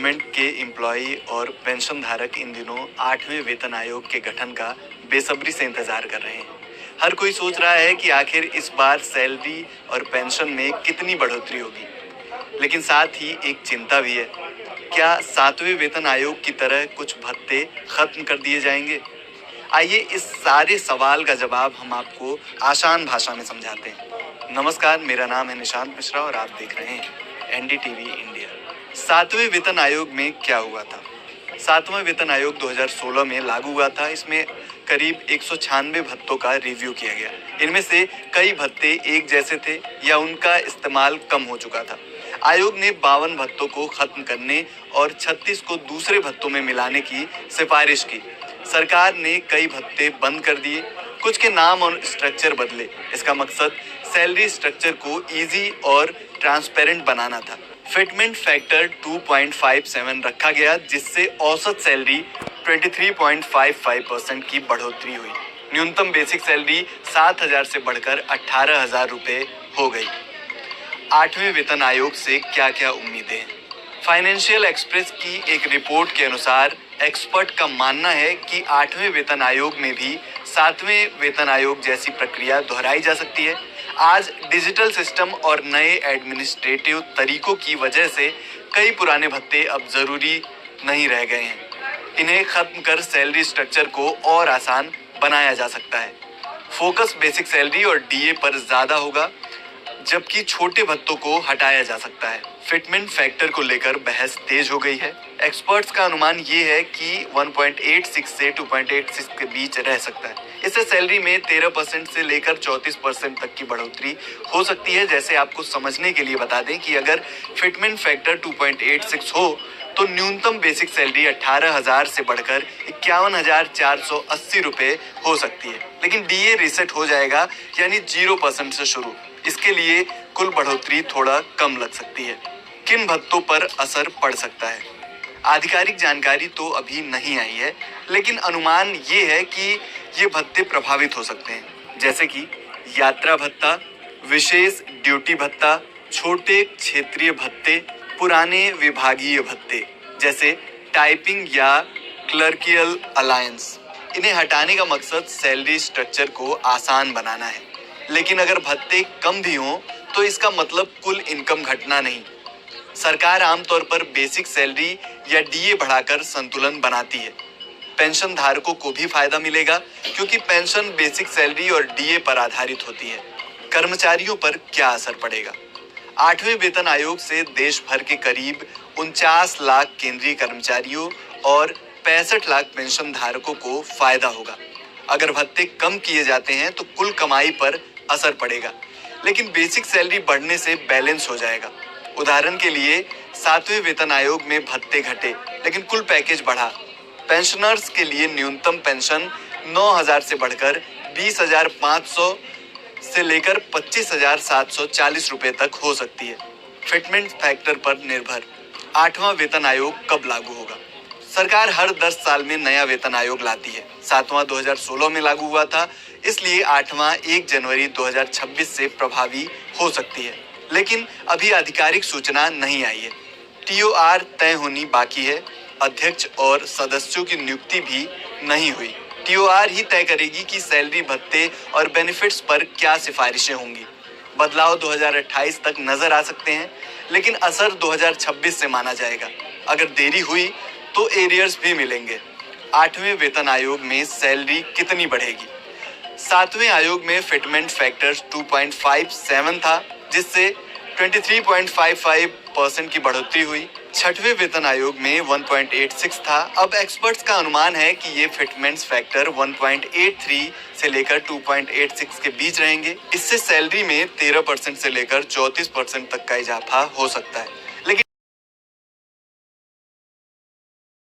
Government के employee और pension धारक इन दिनों 8वें वेतन आयोग के गठन का बेसब्री से इंतजार कर रहे हैं। हर कोई सोच रहा है कि आखिर इस बार सैलरी और पेंशन में कितनी बढ़ोतरी होगी, लेकिन साथ ही एक चिंता भी है। क्या 7वें वेतन आयोग की तरह कुछ भत्ते खत्म कर दिए जाएंगे? आइए इस सारे सवाल का जवाब हम आपको आसान भाषा में समझाते हैं। नमस्कार, मेरा नाम है निशांत मिश्रा और आप देख रहे हैं एनडीटीवी इंडिया। 7वें वेतन आयोग में क्या हुआ था? 7वां वेतन आयोग 2016 में लागू हुआ था। इसमें करीब 196 भत्तों का रिव्यू किया गया। इनमें से कई भत्ते एक जैसे थे या उनका इस्तेमाल कम हो चुका था। आयोग ने 52 भत्तों को खत्म करने और 36 को दूसरे भत्तों में मिलाने की सिफारिश की। सरकार ने कई भत्ते बंद कर दिए, कुछ के नाम और स्ट्रक्चर बदले। इसका मकसद सैलरी स्ट्रक्चर को इजी और ट्रांसपेरेंट बनाना था। फिटमेंट फैक्टर 2.57 रखा गया, जिससे औसत सैलरी 23.55% की बढ़ोतरी हुई। न्यूनतम बेसिक सैलरी 7,000 से बढ़कर 18,000 रुपए हो गई। 8वें वेतन आयोग से क्या क्या उम्मीदें हैं? फाइनेंशियल एक्सप्रेस की एक रिपोर्ट के अनुसार एक्सपर्ट का मानना है कि 8वें वेतन आयोग में भी 7वें वेतन आयोग जैसी प्रक्रिया दोहराई जा सकती है। आज डिजिटल सिस्टम और नए एडमिनिस्ट्रेटिव तरीकों की वजह से कई पुराने भत्ते अब जरूरी नहीं रह गए हैं। इन्हें खत्म कर सैलरी स्ट्रक्चर को और आसान बनाया जा सकता है। फोकस बेसिक सैलरी और डीए पर ज्यादा होगा, जबकि छोटे भत्तों को हटाया जा सकता है। फिटमेंट फैक्टर को लेकर बहस तेज हो गई है। एक्सपर्ट्स का अनुमान ये है कि 1.86 से 2.86 के बीच रह सकता है। इससे सैलरी में 13% से लेकर 34% तक की बढ़ोतरी हो सकती है। जैसे आपको समझने के लिए बता दें कि अगर फिटमेंट फैक्टर 2.86 हो तो न्यूनतम बेसिक सैलरी 18,000 से बढ़कर 51,480 रुपए हो सकती है, लेकिन डीए रीसेट हो जाएगा, यानी 0% से शुरू। इसके लिए कुल बढ़ोतरी थोड़ा कम लग सकती है। किन भत्तों पर असर पड़ सकता है? आधिकारिक जानकारी तो अभी नहीं आई है, लेकिन अनुमान ये है कि ये भत्ते प्रभावित हो सकते हैं, जैसे कि यात्रा भत्ता, विशेष ड्यूटी भत्ता, छोटे क्षेत्रीय भत्ते, पुराने विभागीय भत्ते जैसे टाइपिंग या क्लर्कियल अलायंस। इन्हें हटाने का मकसद सैलरी स्ट्रक्चर को आसान बनाना है, लेकिन अगर भत्ते कम भी हों तो इसका मतलब कुल इनकम घटना नहीं। सरकार आमतौर पर बेसिक सैलरी या डीए बढ़ाकर संतुलन बनाती है। पेंशन धारकों को भी फायदा मिलेगा, क्योंकि पेंशन बेसिक सैलरी और डीए पर आधारित होती है। कर्मचारियों पर क्या असर पड़ेगा? 8वें वेतन आयोग से देश भर के करीब 49 लाख केंद्रीय कर्मचारियों और 65 लाख पेंशन धारकों को फायदा होगा। अगर भत्ते कम किए जाते हैं तो कुल कमाई पर असर पड़ेगा, लेकिन बेसिक सैलरी बढ़ने से बैलेंस हो जाएगा। उदाहरण के लिए 7वें वेतन आयोग में भत्ते घटे, लेकिन कुल पैकेज बढ़ा। पेंशनर्स के लिए न्यूनतम पेंशन 9,000 से बढ़कर 20,500 से लेकर 25,740 रुपए तक हो सकती है। फिटमेंट फैक्टर पर निर्भर 8वां वेतन आयोग कब लागू होगा? सरकार हर 10 साल में नया वेतन आयोग लाती है। 7वां 2016 में लागू हुआ था, इसलिए 8वां 1 जनवरी 2026 से प्रभावी हो सकती है, लेकिन अभी आधिकारिक सूचना नहीं आई है। टीओआर तय होनी बाकी है। अध्यक्ष और सदस्यों की नियुक्ति भी नहीं हुई। टीओआर ही तय करेगी कि सैलरी, भत्ते और बेनिफिट्स पर क्या सिफारिशें होंगी। बदलाव 2028 तक नजर आ सकते हैं, लेकिन असर 2026 से माना जाएगा। अगर देरी हुई तो एरियर्स भी मिलेंगे। 8वें वेतन आयोग में सैलरी कितनी बढ़ेगी? 7वें आयोग में फिटमेंट फैक्टर 2.57 था, जिससे 23.55% की बढ़ोतरी हुई। 6वें वेतन आयोग में 1.86 था। अब एक्सपर्ट्स का अनुमान है कि ये फिटमेंट फैक्टर 1.83 से लेकर 2.86 के बीच रहेंगे। इससे सैलरी में 13% से लेकर 34% तक का इजाफा हो सकता है।